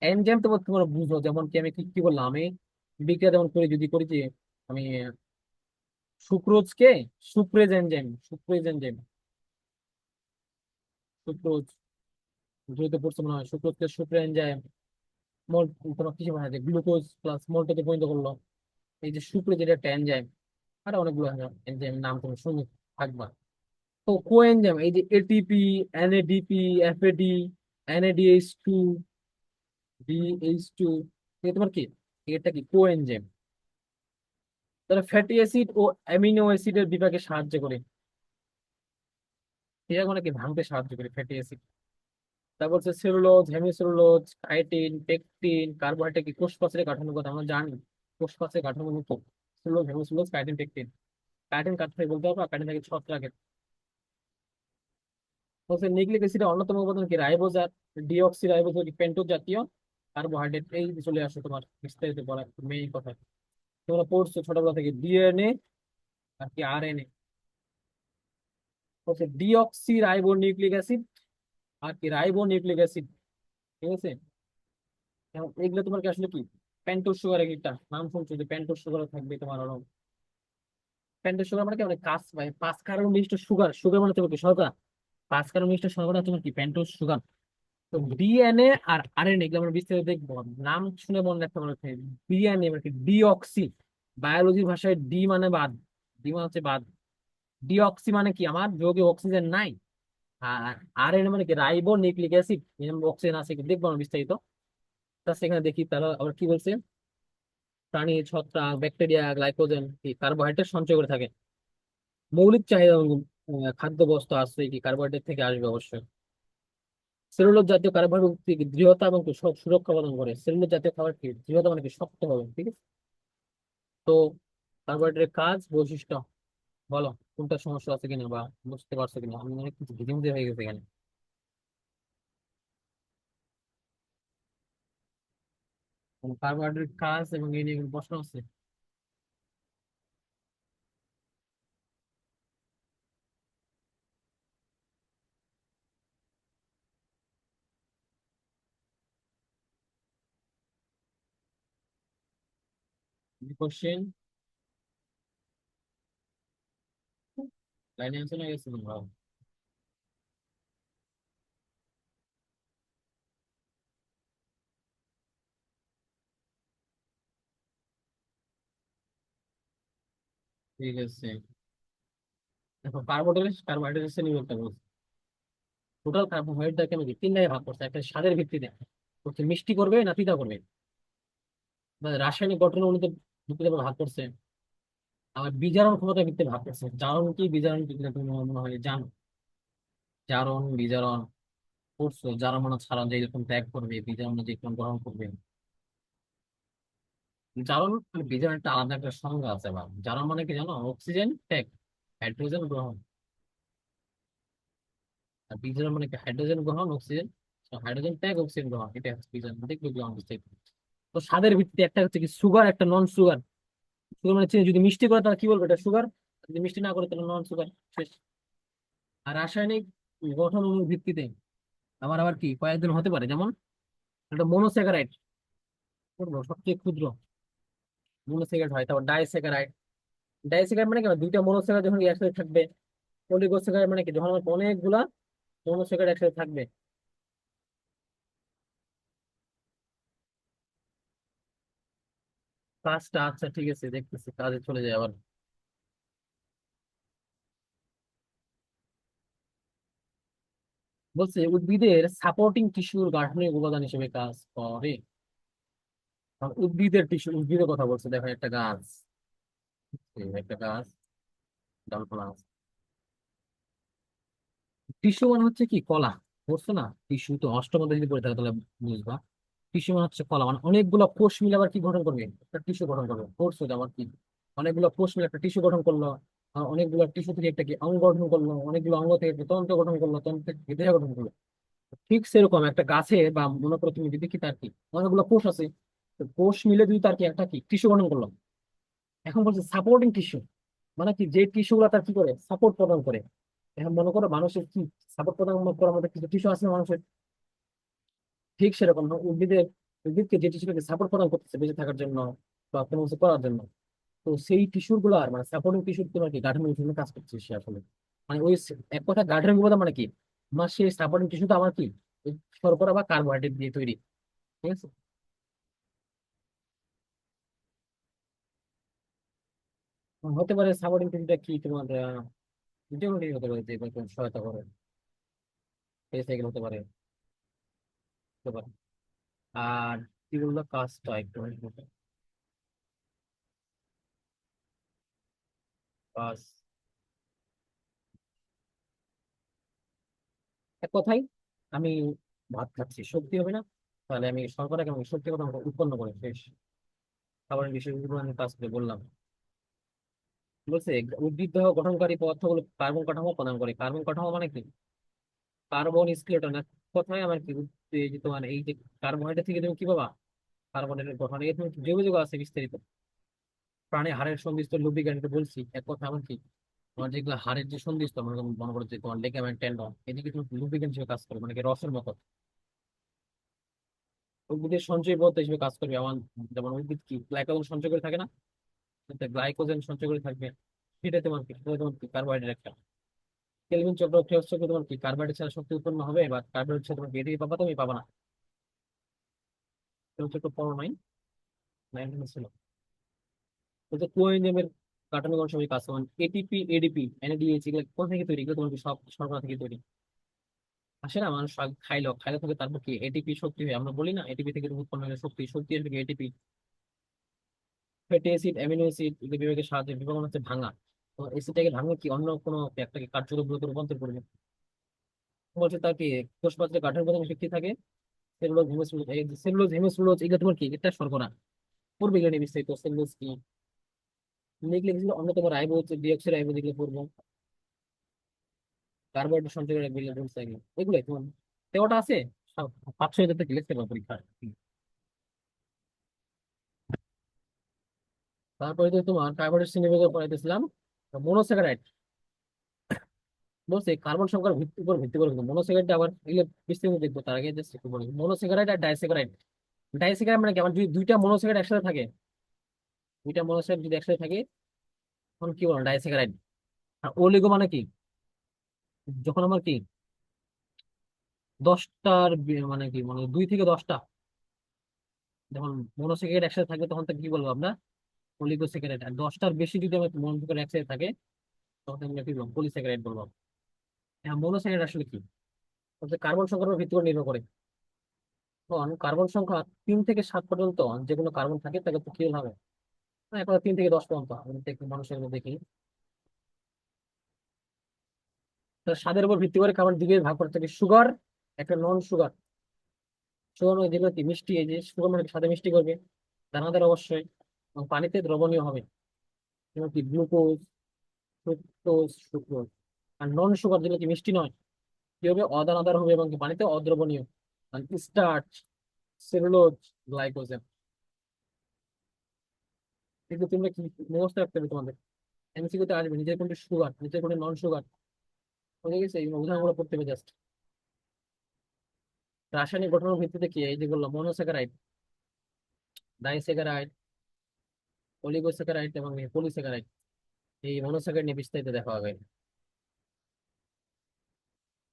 এনজাইম তো তোমরা বুঝো, যেমন কি আমি কি কি বললাম, আমি বিক্রিয়া যেমন করি, যদি করি যে আমি সুক্রোজকে সুক্রেজ এনজাইম সুক্রোজ, দ্রুত পড়ছে মনে হয়, সুক্রোজকে সুক্রে এনজাইম মোল, তোমার কিছু বানায় গ্লুকোজ প্লাস মোল্টেতে পরিণত করলো, এই যে সুক্রে যেটা একটা এনজাইম। আর অনেকগুলো এনজাইম নাম তুমি শুনে থাকবা। তো কোএনজাইম এই যে ATP, NADP, FAD, NADH 2, DH 2, তোমার কি, এটা কি কোএনজাইম। তাহলে ফ্যাটি অ্যাসিড ও অ্যামিনো অ্যাসিডের বিভাগে সাহায্য করে, এটা মানে কি ভাঙতে সাহায্য করে ফ্যাটি অ্যাসিড। তারপর হচ্ছে cellulose, hemicellulose, chitin, pectin, carbohydrate কি কোষ প্রাচীরের কাঠামোর কথা আমরা জানি। কোষ প্রাচীরের কাঠামো মতো cellulose, hemicellulose, chitin, pectin. Chitin কাঠ থেকে বলতে পারবো, কাইটিন থেকে ছত্রাকের। বলছে নিউক্লিক অ্যাসিডের অন্যতম উপাদান কি, রাইবোজ আর ডিঅক্সি রাইবোজ কি পেন্টোজ জাতীয় কার্বোহাইড্রেট। এই যে চলে আসো তোমার বিস্তারিত বলা মেইন কথা, তোমরা পড়ছো ছোটবেলা থেকে ডিএনএ আর কি আরএনএ। বলছে ডিঅক্সি রাইবো নিউক্লিক অ্যাসিড আর কি রাইবো নিউক্লিক অ্যাসিড, ঠিক আছে? এখন এগুলো তোমার কি আসলে কি, পেন্টোজ সুগার, একটা নাম শুনছো যে পেন্টোজ সুগার থাকবে তোমার আরো। পেন্টোজ সুগার মানে কি, মানে কাজ ভাই 5 কার্বন বিশিষ্ট সুগার, সুগার মানে তোমার কি শর্করা, 5 কার্বন বিশিষ্ট শর্করা তোমার কি পেন্টোজ সুগার। তো ডিএনএ আর আরএনএ এগুলো আমরা বিস্তারিত দেখবো, নাম শুনে মনে রাখতে পারবে। ডিএনএ মানে কি ডিঅক্সি, বায়োলজির ভাষায় ডি মানে বাদ, ডি মানে হচ্ছে বাদ, ডিঅক্সি মানে কি আমার যৌগে অক্সিজেন নাই। আর আরএনএ মানে কি রাইবো নিউক্লিক অ্যাসিড, অক্সিজেন আছে কি দেখবো আমরা বিস্তারিত। তা সেখানে দেখি তাহলে আবার কি বলছে, প্রাণী, ছত্রাক, ব্যাকটেরিয়া গ্লাইকোজেন কি কার্বোহাইড্রেট সঞ্চয় করে থাকে। মৌলিক চাহিদা খাদ্য বস্তু আছে কি কার্বোহাইড্রেট থেকে আসবে অবশ্যই। সেলুলোজ জাতীয় কার্বোহাইড্রেট কি দৃঢ়তা এবং কি সুরক্ষা প্রদান করে। সেলুলোজ জাতীয় খাবার কি দৃঢ়তা মানে কি শক্ত হবে, ঠিক আছে? তো কার্বোহাইড্রেট কাজ, বৈশিষ্ট্য বলো, কোনটা সমস্যা আছে কিনা বা বুঝতে পারছো কিনা, আমি অনেক কিছু ভিজিমিজি হয়ে গেছে এখানে। কার্বোহাইড্রেট কাজ এবং এই নিয়ে কোনো প্রশ্ন আছে? কোশ্চেন লাইনে আছে না গেছে তোমরা? ঠিক আছে, দেখো কার্বোহাইড্রেট শ্রেণীবিভাগটা বলছে। টোটাল কার্বোহাইড্রেট কেন কি 3 ভাগে ভাগ করছে, একটা স্বাদের ভিত্তিতে করছে, মিষ্টি করবে না তিতা করবে, মানে রাসায়নিক গঠনের উন্নতি ভিত্তিতে ভাগ করছে। আবার বিজারণ ক্ষমতার ভিত্তিতে ভাগ করছে। জারণ কি, বিজারণ কি কিনা তুমি মনে হয় জানো। জারণ বিজারণ করছো, জারণ মানে ছাড়া যে এরকম ত্যাগ করবে, বিজারণ যে এরকম গ্রহণ করবে। জারণ আর বিজারণ একটা আলাদা একটা সংজ্ঞা আছে। বা জারণ মানে কি জানো, অক্সিজেন ত্যাগ, হাইড্রোজেন গ্রহণ। আর বিজারণ মানে কি হাইড্রোজেন গ্রহণ, অক্সিজেন হাইড্রোজেন ট্যাগ অক্সিজেন গ্রহণ, এটা হচ্ছে কি জানো দেখবে গ্রহণ করছে। তো স্বাদের ভিত্তিতে একটা হচ্ছে কি সুগার, একটা নন সুগার। সুগার মানে চিনি, যদি মিষ্টি করে তাহলে কি বলবো এটা সুগার, যদি মিষ্টি না করে তাহলে নন সুগার। শেষ। আর রাসায়নিক গঠন অণুর ভিত্তিতে আবার আবার কি কয়েকদিন হতে পারে, যেমন একটা মনোস্যাকারাইড করবো সবচেয়ে ক্ষুদ্র মনোস্যাকারাইড হয়, তারপর ডাইস্যাকারাইড। ডাইস্যাকারাইড মানে কি দুইটা মনোস্যাকারাইড যখন একসাথে থাকবে। অলিগোস্যাকারাইড মানে কি যখন আমার অনেকগুলা মনোস্যাকারাইড একসাথে থাকবে। কাজটা আচ্ছা ঠিক আছে, দেখতেছি কাজে চলে যায় আবার। বলছে উদ্ভিদের সাপোর্টিং টিস্যুর গাঠনিক উপাদান হিসেবে কাজ করে। কারণ উদ্ভিদের টিস্যু, উদ্ভিদের কথা বলছে, দেখো একটা গাছ, এই একটা গাছ, ডাল পালা। টিস্যু মানে হচ্ছে কি কলা, বুঝছো না? টিস্যু তো অষ্টম অধ্যায়ে যদি পড়ে থাকে তাহলে বুঝবা। টিস্যু মানে হচ্ছে কলা, মানে অনেকগুলো কোষ মিলে আবার কি গঠন করবে, একটা টিস্যু গঠন করবে। কোর্স আবার কি অনেকগুলো কোষ মিলে একটা টিস্যু গঠন করলো। আর অনেকগুলো টিস্যু থেকে একটা কি অঙ্গ গঠন করলো, অনেকগুলো অঙ্গ থেকে একটা তন্ত্র গঠন করলো, তন্ত্র থেকে দেহ গঠন করলো। ঠিক সেরকম একটা গাছে বা মনে করো তুমি যদি কি তার কি অনেকগুলো কোষ আছে, তো কোষ মিলে যদি তার কি একটা কি টিস্যু গঠন করলো। এখন বলছে সাপোর্টিং টিস্যু, মানে কি যে টিস্যু গুলা তার কি করে সাপোর্ট প্রদান করে। এখন মনে করো মানুষের কি সাপোর্ট প্রদান করার মধ্যে কিছু টিস্যু আছে না মানুষের, ঠিক সেরকম না উদ্ভিদকে যে টিস্যুটাকে সাপোর্ট প্রদান করতেছে বেঁচে থাকার জন্য বা কোনো কিছু করার জন্য। তো সেই টিস্যুর গুলো আর মানে সাপোর্টিং টিস্যুর তোমার কি গাঠনিক হিসেবে কাজ করছে সে আসলে। মানে ওই এক কথা গাঠনিক উপাদান মানে কি, আমার সেই সাপোর্টিং টিস্যুটা আমার কি ওই শর্করা বা কার্বোহাইড্রেট দিয়ে তৈরি। ঠিক আছে। হতে পারে সাপোর্টিং টিস্যুটা কি তোমার যে কোনো কিছু হতে পারে, যে কোনো সহায়তা করে, পেনিসাইকেল হতে পারে, হতে পারে। আর কি বললো কাজটা একটু কাজ, এক কথাই আমি ভাত খাচ্ছি শক্তি হবে না, তাহলে আমি শর্করা কেমন শক্তি কথা উৎপন্ন করে শেষ। খাবারের বিষয়গুলো আমি কাজ করে বললাম। বলছে উদ্ভিদ দেহ গঠনকারী পদার্থগুলো কার্বন কাঠামো প্রদান করে। কার্বন কাঠামো মানে কি কার্বন স্কেলেটন, এক কথায় আমার কি এই যে তোমার এই যে কার্বোহাইড্রেট থেকে তুমি কি পাবা কার্বনের গঠন, এর তুমি জৈব যৌগ আছে বিস্তারিত। প্রাণী হাড়ের সন্ধিস্থ লুব্রিক্যান্ট বলছি, এক কথা আমার কি তোমার যেগুলো হাড়ের যে সন্ধিস্থ মনে করো যে তোমার লিগামেন্ট টেন্ডন, এদিকে তুমি লুব্রিক্যান্ট হিসেবে কাজ করে, মানে কি রসের মতো। উদ্ভিদের সঞ্চয় পদ্ধতি হিসেবে কাজ করবে আমার, যেমন উদ্ভিদ কি গ্লাইকোজেন সঞ্চয় করে থাকে না, গ্লাইকোজেন সঞ্চয় করে থাকবে। সেটা তোমার কি সেটা তোমার কি কার্বোহাইড্রেট একটা। কেলভিন চক্র ক্রেবস চক্র তোমার কি কার্বোহাইড্রেট ছাড়া শক্তি উৎপন্ন হবে, বা কার্বোহাইড্রেট ছাড়া তোমার এটিপি পাবা, তুমি পাবা না। কেলভিন চক্র পড়ো নাই, 19 ছিল। কিন্তু কোএনজাইমের কাঠামো কোন সময় কাজ করে এটিপি এডিপি এনএডিএইচ এগুলো কোথা থেকে তৈরি, এগুলো তোমার কি সব শর্করা থেকে তৈরি। আসে না, মানুষ খাইলো খাইলে থেকে তারপর কি এটিপি শক্তি হয়, আমরা বলি না এটিপি থেকে উৎপন্ন হয় শক্তি, শক্তি আসবে ATP. Fatty acid amino acid এগুলো বিভাগের সাহায্যে বিভাগ হচ্ছে ভাঙা। তো অ্যাসিডটাকে ভাঙলে কি অন্য কোনো একটাকে কার্যকরী রূপান্তর করবে। বলছে তার কি কোষপাত্রে কাঠের প্রধান শক্তি থাকে সেলুলোজ হেমিসেলুলোজ, এই সেলুলোজ হেমিসেলুলোজ এগুলো তোমার কি এটা শর্করা। পূর্বে এগুলো নিয়ে বিস্তারিত সেলুলোজ কি লিখলে কিছু অন্যতম রাইবোজ ডিঅক্সি রাইবোজ এগুলো পূর্ব কার্বোহাইড্রেট সঞ্চয় করে এগুলো বলছে এগুলো এগুলোই তোমার তেরোটা আছে। 500 থেকে লিখতে পারবো পরীক্ষা। তারপরে তো তোমার কার্বোহাইড্রেট শ্রেণীবিভাগ পড়াইতেছিলাম। মনোস্যাকারাইড বলছে কার্বন সংখ্যার উপর ভিত্তি করে কিন্তু মনোস্যাকারাইড আবার এগুলো বিস্তারিত দেখবো, তার আগে জাস্ট একটু বলি মনোস্যাকারাইড আর ডাইস্যাকারাইড। ডাইস্যাকারাইড মানে কি আমার যদি দুইটা মনোস্যাকারাইড একসাথে থাকে, দুইটা মনোস্যাকারাইড যদি একসাথে থাকে তখন কি বলো ডাইস্যাকারাইড। আর ওলিগো মানে কি যখন আমার কি 10টার মানে কি মানে 2 থেকে 10টা যখন মনোস্যাকারাইড একসাথে থাকবে তখন তাকে কি বলবো আমরা অলিগোস্যাকারাইড। আর 10টার বেশি যদি আমার মনোস্যাকারাইড একসাথে থাকে তখন আমরা কি বলবো পলিস্যাকারাইড বলবো। হ্যাঁ মনোস্যাকারাইড আসলে কি কার্বন সংখ্যার উপর ভিত্তি করে নির্ভর করে। তখন কার্বন সংখ্যা 3 থেকে 7 পর্যন্ত যে কোনো কার্বন থাকে তাকে তো কি হবে না, এখন 3 থেকে 10 পর্যন্ত আমি দেখি মানুষের মধ্যে দেখি। তার স্বাদের উপর ভিত্তি করে খাবার দিকে ভাগ করতে থাকে সুগার একটা নন সুগার। সুগার মানে যেগুলো কি মিষ্টি, এই যে সুগার মানে সাথে মিষ্টি করবে দানাদার অবশ্যই, এবং পানিতে দ্রবণীয় হবে যেমন কি গ্লুকোজ ফ্রুক্টোজ সুক্রোজ। আর নন সুগার যেগুলো কি মিষ্টি নয় কি হবে অদানাদার হবে এবং কি পানিতে অদ্রবণীয়। Starch, cellulose, glycogen. কিন্তু তোমরা কি মুখস্থ রাখতে হবে তোমাদের, এমসিকিউ তে আসবে নিজের কোনটা সুগার, নিজের কোনটা নন সুগার, বুঝে গেছে? এই উদাহরণগুলো পড়তে হবে জাস্ট। রাসায়নিক গঠনের ভিত্তিতে কি এই যে বললাম, মনোস্যাকারাইড, ডাইস্যাকারাইড, অলিগোস্যাকারাইড এবং পলিস্যাকারাইড। এই মনোস্যাকারাইড নিয়ে বিস্তারিত দেখা হবে।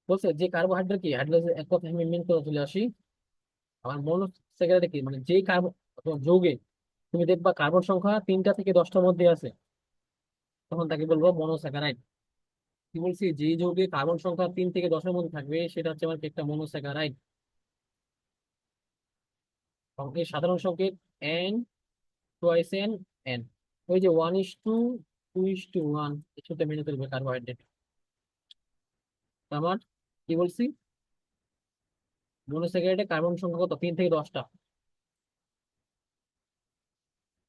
বলছে যে কার্বোহাইড্রেট কি হাইড্রোজেন, এক কথা আমি মেন করে চলে আসি। আমার মনোস্যাকারাইড কি, মানে যেই কার্বন যৌগে তুমি দেখবা কার্বন সংখ্যা 3টা থেকে 10টার মধ্যে আছে, তখন তাকে বলবো মনোস্যাকারাইড। কি বলছি, যে যৌগে কার্বন সংখ্যা 3 থেকে 10-এর মধ্যে থাকবে সেটা হচ্ছে আমার কি একটা মনোস্যাকারাইড। এবং এর সাধারণ সংকেত এন, টোয়াইস এন, এন। ওই যে 1:2:1 এই সূত্রটা মেনে চলবে কার্বোহাইড্রেট। আমার কি বলছি, মনোস্যাকারাইডে কার্বন সংখ্যা কত, 3 থেকে 10টা।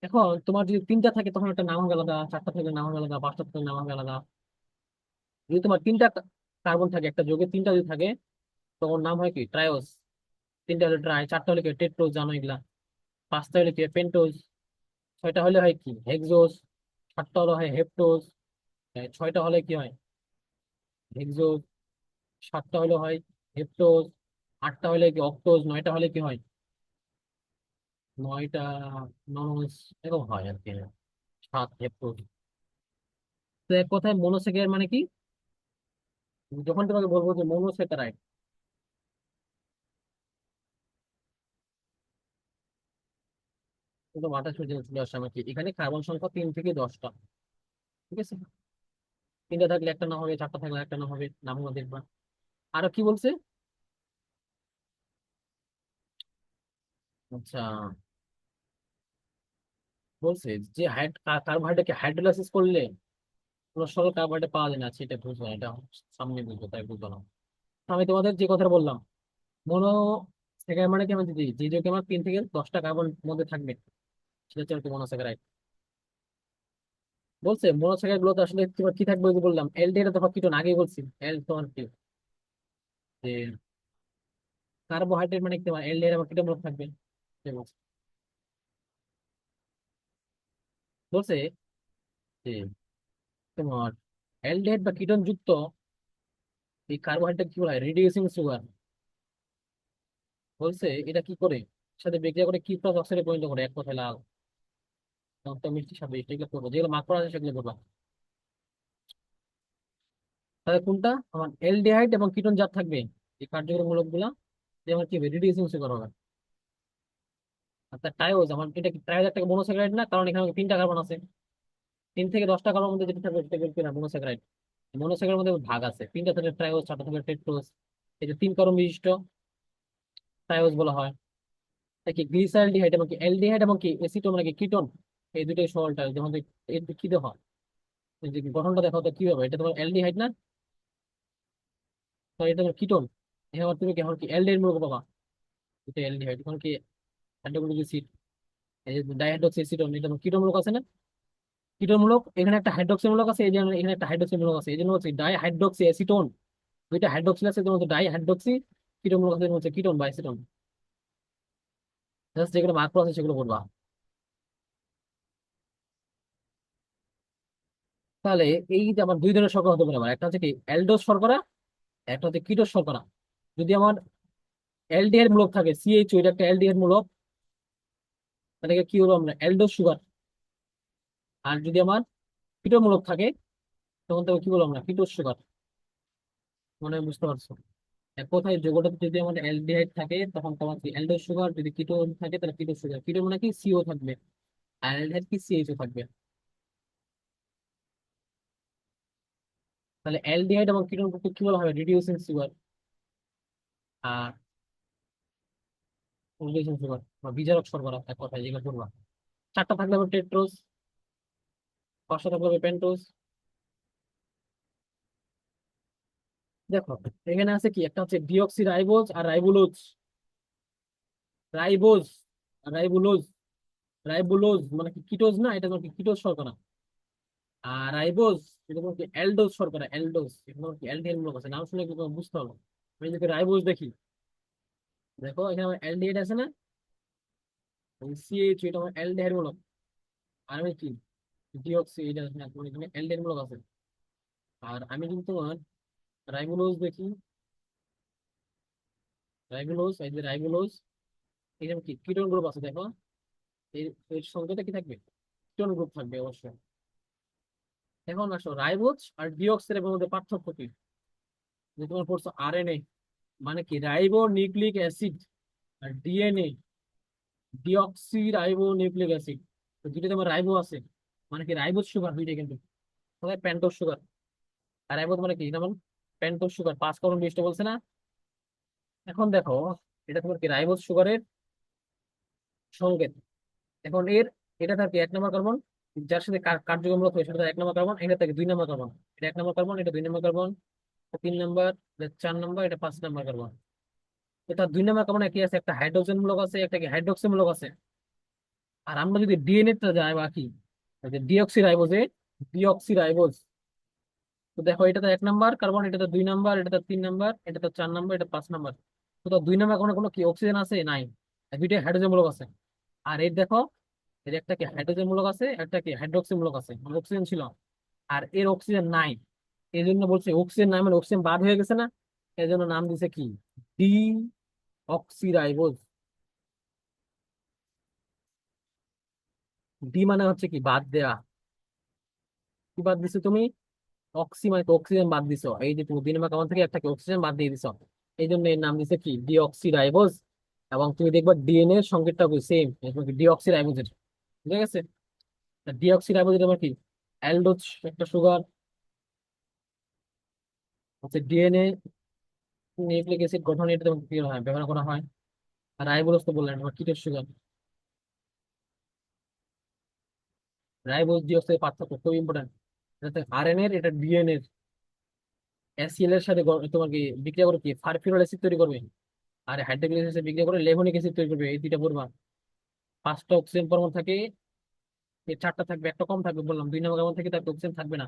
এখন তোমার যদি 3টা থাকে তখন একটা নাম হবে আলাদা, 4টা থাকলে নাম হবে আলাদা, 5টা থাকলে নাম হবে আলাদা। যদি তোমার 3টা কার্বন থাকে একটা যৌগে, 3টা যদি থাকে তখন নাম হয় কি ট্রায়োস। 3টা হলে ট্রাই, 4টা হলে কি টেট্রোস, জানো এগুলা। 5টা হলে কি পেন্টোজ, 6টা হলে হয় কি হেক্সোস, 7টা হলে হয় হেপ্টোজ, 6টা হলে কি হয় হেক্সোস, 7টা হলে হয় হেপ্টোজ, 8টা হলে কি অক্টোজ, 9টা হলে কি হয় 9টা ননস, এরকম হয় আর কি, 7 হেপ্টোজ। তো এক কথায় মনোস্যাকারাইড মানে কি, যখন তোমাকে বলবো যে মনোস্যাকারাইড, কিন্তু মাথা ছুটে চলে আসে আমাকে, এখানে কার্বন সংখ্যা 3 থেকে 10টা। ঠিক আছে, 3টা থাকলে একটা না হবে, 4টা থাকলে একটা না হবে, নামগুলো দেখবা। আরো কি বলছে, আচ্ছা বলছে যে কার্বোহাইড্রেটকে হাইড্রোলাইসিস করলে কোনো সরল কার্বোহাইড্রেট পাওয়া যায় না, সেটা বুঝবো না, এটা সামনে বুঝবো, তাই বুঝবো না। আমি তোমাদের যে কথা বললাম, মনো স্যাকারাইড মানে কি, আমি যদি যে যোগে আমার 3 থেকে 10টা কার্বন মধ্যে থাকবে সেটা হচ্ছে মনোস্যাকারাইড। বলছে মনোস্যাকারাইড গুলোতে আসলে তোমার কি থাকবে, ওই যে বললাম এলডিএর তো কিটোন আগেই বলছি, এল তোমার কি যে কার্বোহাইড্রেট মানে কি তোমার এলডিএর আবার কিটোন থাকবে। সে বলছে, বলছে যে তোমার অ্যালডিহাইড বা কিটোন যুক্ত এই কার্বোহাইড্রেট কি বলা হয় রিডিউসিং সুগার। বলছে এটা কি করে, সাথে বিক্রিয়া করে কি প্লাস অক্সাইডে পরিণত করে, এক কথায় লাল, তখন তো মিষ্টি সাথে এগুলো করবো, যেগুলো মাকড় আছে সেগুলো করবা। তাহলে কোনটা আমার অ্যালডিহাইড এবং কিটোন জাত থাকবে, এই কার্যকরী মূলক গুলা, যেমন কি রিডিউসিং সুগার হবে। আর তার টাইওজ, আমার এটা কি ট্রাইজ একটা মনোস্যাকারাইড না, কারণ এখানে 3টা কার্বন আছে। 3 থেকে 10টা কার্বন মধ্যে যেটা থাকবে সেটা কি না মনোস্যাকারাইড। মনোস্যাকারাইডের মধ্যে ভাগ আছে, 3টা থাকে ট্রাইওজ, 4টা থাকে টেট্রোজ। এই যে 3 কার্বন বিশিষ্ট ট্রাইওজ বলা হয়। তা কি গ্লিসালডিহাইড এবং কি অ্যালডিহাইড এবং কি এসিটোন মানে কি কিটোন, এই দুটোই সরলটা যখন এর কি দেওয়া হয়, এই যে গঠনটা দেখো তো কি হবে, এটা তোমার অ্যালডিহাইড না, তো এটা তোমার কিটোন। এবার তুমি কি এখন কি অ্যালডিহাইড মূলক পাবা, এটা অ্যালডিহাইড, এখন কি হাইড্রোক্লোরিক অ্যাসিড, এই যে ডাইহাইড্রোক্সি এসিটোন, এটা তোমার কিটোন মূলক আছে না। কিটোন মূলক, এখানে একটা হাইড্রোক্সি মূলক আছে, এই যে এখানে একটা হাইড্রোক্সি মূলক আছে, এই জন্য হচ্ছে ডাইহাইড্রোক্সি এসিটোন। দুইটা হাইড্রোক্সিল আছে, তোমার ডাইহাইড্রোক্সি কিটোন মূলক আছে, হচ্ছে কিটোন বা এসিটোন। জাস্ট যেগুলো মার্ক আছে সেগুলো বলবা। তাহলে এই যে আমার 2 ধরনের শর্করা হতে পারে, আমার একটা হচ্ছে কি অ্যালডোস শর্করা, একটা হচ্ছে কিটোস শর্করা। যদি আমার এলডিএর মূলক থাকে সিএইচও, এটা একটা এলডিএর মূলক, এটাকে কি হলো আমরা অ্যালডোস সুগার। আর যদি আমার কিটো মূলক থাকে তখন তাকে কি বলবো আমরা কিটোস সুগার। মনে হয় বুঝতে পারছো, এক কথায় যৌগটাতে যদি আমাদের অ্যালডিহাইড থাকে তখন তোমার কি অ্যালডোস সুগার, যদি কিটো থাকে তাহলে কিটো সুগার। কিটো মানে কি সিও থাকবে, আর অ্যালডিহাইড কি সিএইচও থাকবে। তাহলে অ্যালডিহাইড এবং কিটোন কি বলা হবে রিডিউসিং সুগার, আর রিডিউসিং সুগার বা বিজারক শর্করা, এক কথায় যেগুলো করবা। 4টা থাকলে হবে টেট্রোস, 5টা থাকলে হবে পেন্টোজ। দেখো এখানে আছে কি, একটা হচ্ছে ডিঅক্সি রাইবোজ আর রাইবোলোজ, রাইবোজ রাইবোলোজ, রাইবোলোজ মানে কি কিটোজ না, এটা তোমার কি কিটোজ শর্করা। আর রাইবোজ এটা তোমার কি অ্যালডোজ শর্করা, অ্যালডোজ, এটা তোমার কি অ্যালডিহাইড মূলক আছে, নাম শুনে কি তোমার বুঝতে হবে। আমি যদি রাইবোজ দেখি, দেখো এখানে আমার অ্যালডিহাইড আছে না, সিএইচ, এটা আমার অ্যালডিহাইড মূলক। আর আমি কি ডিঅক্সি, এটা আছে না, তোমার এখানে অ্যালডিহাইড মূলক আছে। আর আমি যদি তোমার রাইবোলোজ দেখি, রাইবোলোজ, এই যে রাইবোলোজ, এখানে কি কিটোন গ্রুপ আছে দেখো। এর এর সংখ্যাটা কি থাকবে, কিটোন গ্রুপ থাকবে অবশ্যই। এখন আসো রাইবোজ আর ডিঅক্সির মধ্যে পার্থক্য কি। যে তোমার পড়ছো আরএনএ, মানে কি রাইবো নিউক্লিক অ্যাসিড, আর DNA deoxy ribo nucleic acid. তো দুটো তোমার রাইবো আছে, মানে কি রাইবোজ সুগার দুইটা কিন্তু, পেন্টোজ সুগার। আর রাইবোজ মানে কি, যেমন পেন্টোজ সুগার, 5 কার্বন 20টা বলছে না। এখন দেখো, এটা তোমার কি রাইবোজ সুগারের সংকেত। এখন এটা থাকে 1 নম্বর কার্বন, যার সাথে কার্যক্রমরত হয় সেটা 1 নম্বর কার্বন, এটা থাকে 2 নম্বর কার্বন। এটা 1 নম্বর কার্বন, এটা 2 নম্বর কার্বন, 3 নম্বর, এটা 4 নম্বর, এটা 5 নম্বর কার্বন। তো তার 2 নম্বর কার্বনে কি আছে, একটা হাইড্রোজেন মূলক আছে, একটা কি হাইড্রোক্সি মূলক আছে। আর আমরা যদি ডিএনএ টা যাই বাকি, ডিঅক্সি রাইবোজে, ডিঅক্সি রাইবোজ, তো দেখো এটা তো 1 নম্বর কার্বন, এটা তো 2 নম্বর, এটা তো 3 নম্বর, এটা তো 4 নম্বর, এটা 5 নম্বর। তো তো 2 নম্বর কোনো কি অক্সিজেন আছে নাই, আর দুইটাই হাইড্রোজেন মূলক আছে। আর এর দেখো, এর একটা কি হাইড্রোজেন মূলক আছে, একটা কি হাইড্রোক্সি মূলক আছে, মানে অক্সিজেন ছিল। আর এর অক্সিজেন নাই, এই জন্য বলছে অক্সিজেন নাই, মানে অক্সিজেন বাদ হয়ে গেছে না, এই জন্য নাম দিছে কি, ডি অক্সিরাইবোজ। ডি মানে হচ্ছে কি বাদ দেয়া। কি বাদ দিছো তুমি, অক্সি মানে তো অক্সিজেন বাদ দিছো, এই যে তুমি 2 নম্বর কার্বন থেকে একটা অক্সিজেন বাদ দিয়ে দিছো, এই জন্য এর নাম দিছে কি ডিঅক্সিরাইবোজ। এবং তুমি দেখবা ডিএনএ এর সংকেতটা সেম, ডিঅক্সিরাইবোজের। বুঝা গেছে। ডিঅক্সিরাইবোজ তোমার কি অ্যালডোজ একটা সুগার, হচ্ছে ডিএনএ নিউক্লিক অ্যাসিড গঠনে এটা তোমার কি হয়, ব্যবহার করা হয়। আর রাইবোজ তো বললেন তোমার কিটোজ সুগার। রাইবোজ ডিঅক্সির পার্থক্য খুব ইম্পর্টেন্ট। এটা আরএনএ এর, এটা ডিএনএ এর। এসিএল এর সাথে তোমার কি বিক্রিয়া করে কি ফারফিউরিক অ্যাসিড তৈরি করবে, আর হাইড্রোক্লোরিক অ্যাসিড বিক্রিয়া করে লেভনিক অ্যাসিড তৈরি করবে। এই দুইটা পড়বা। 5টা অক্সিজেন পরমাণু থাকে, এই 4টা থাকবে, একটা কম থাকবে বললাম, 2 নম্বর কার্বন থেকে তার অক্সিজেন থাকবে না।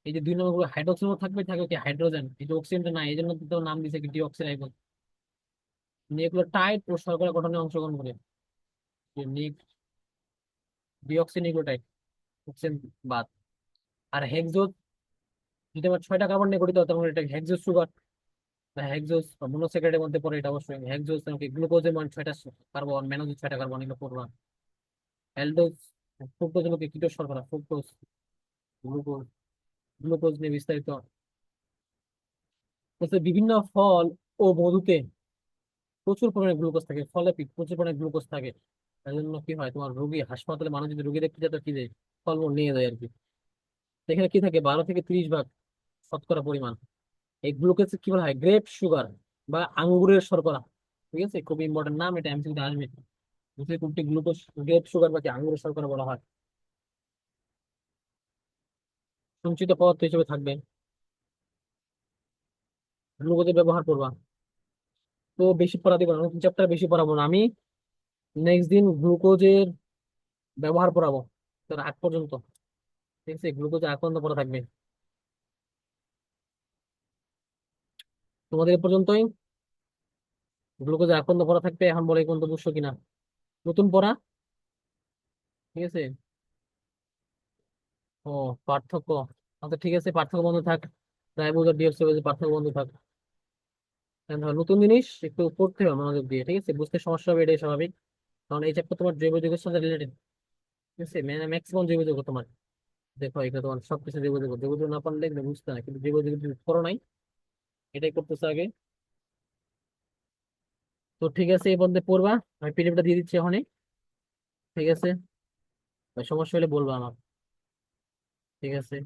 এই যে 2 নম্বর হাইড্রোক্সিজেন থাকবে, থাকবে কি হাইড্রোজেন, এই যে অক্সিজেনটা নাই, এই জন্য তো নাম দিয়েছে কি ডিঅক্সিরাইবোজ। নিউক্লিওটাইড ও শর্করা গঠনে অংশগ্রহণ করে, ডিঅক্সি নিউক্লিওটাইড, অক্সিজেন বাদ। আর হেক্সোজ, যদি আমার 6টা কার্বন নিয়ে গঠিত, তখন এটা হেক্সোজ সুগার বা হেক্সোজ মনোস্যাকারাইডের মধ্যে পড়ে। এটা অবশ্যই হেক্সোজ, গ্লুকোজের মান 6টা কার্বন, ম্যানোজের 6টা কার্বন, এগুলো পড়বা। অ্যালডোজ, ফ্রুক্টোজ হলো কি কিটোজ শর্করা, ফ্রুক্টোজ, গ্লুকোজ, গ্লুকোজ নিয়ে বিস্তারিত। হচ্ছে বিভিন্ন ফল ও মধুতে প্রচুর পরিমাণে গ্লুকোজ থাকে, ফলে কি প্রচুর পরিমাণে গ্লুকোজ থাকে। তাই জন্য কি হয়, তোমার রোগী হাসপাতালে মানুষ যদি রোগী দেখতে যায়, তো কি দেয়, ফলমূল নিয়ে যায় আর কি। এখানে কি থাকে, 12 থেকে 30 ভাগ শতকরা পরিমাণ। এই গ্লুকোজ কি বলা হয়, গ্রেপ সুগার বা আঙ্গুরের শর্করা। ঠিক আছে, খুব ইম্পর্টেন্ট নাম, এটা এমসিকিউতে আসবে। বুঝলে কোনটি গ্লুকোজ, গ্রেপ সুগার বা কি আঙ্গুরের শর্করা বলা হয়। সঞ্চিত পদার্থ হিসেবে থাকবে, গ্লুকোজের ব্যবহার করবা। তো বেশি পড়া দিব না, নতুন চ্যাপ্টার বেশি পড়াবো না আমি, নেক্সট দিন গ্লুকোজের ব্যবহার পড়াবো, তার আগ পর্যন্ত। ঠিক আছে, গ্লুকোজ আগ পর্যন্ত পড়া থাকবে তোমাদের এ পর্যন্তই। গ্লুকোজ আগ পর্যন্ত পড়া থাকবে, এখন বলে কোন বুঝছো কিনা, নতুন পড়া। ঠিক আছে। ও, পার্থক্য, আচ্ছা ঠিক আছে, পার্থক্য বন্ধ থাক। রাইবোজ আর ডিঅক্সিরাইবোজের পার্থক্য বন্ধ থাক। এখন ধরো নতুন জিনিস একটু পড়তে হবে মনোযোগ দিয়ে, ঠিক আছে, বুঝতে সমস্যা হবে, এটাই স্বাভাবিক। কারণ এই চ্যাপ্টার তোমার জৈব যৌগের সাথে রিলেটেড। ঠিক আছে, ম্যাক্সিমাম জৈব যৌগ তোমার। দেখো এখানে তোমার সবকিছু জৈব যৌগ, জৈব যৌগ না পারলে এগুলো বুঝতে না, কিন্তু জৈব যৌগ তুমি করো নাই, এটাই করতেছে আগে। তো ঠিক আছে, এই পর্যন্ত পড়বা। আমি পিডিএফটা দিয়ে দিচ্ছি এখনই। ঠিক আছে, সমস্যা হলে বলবা আমার। ঠিক আছে।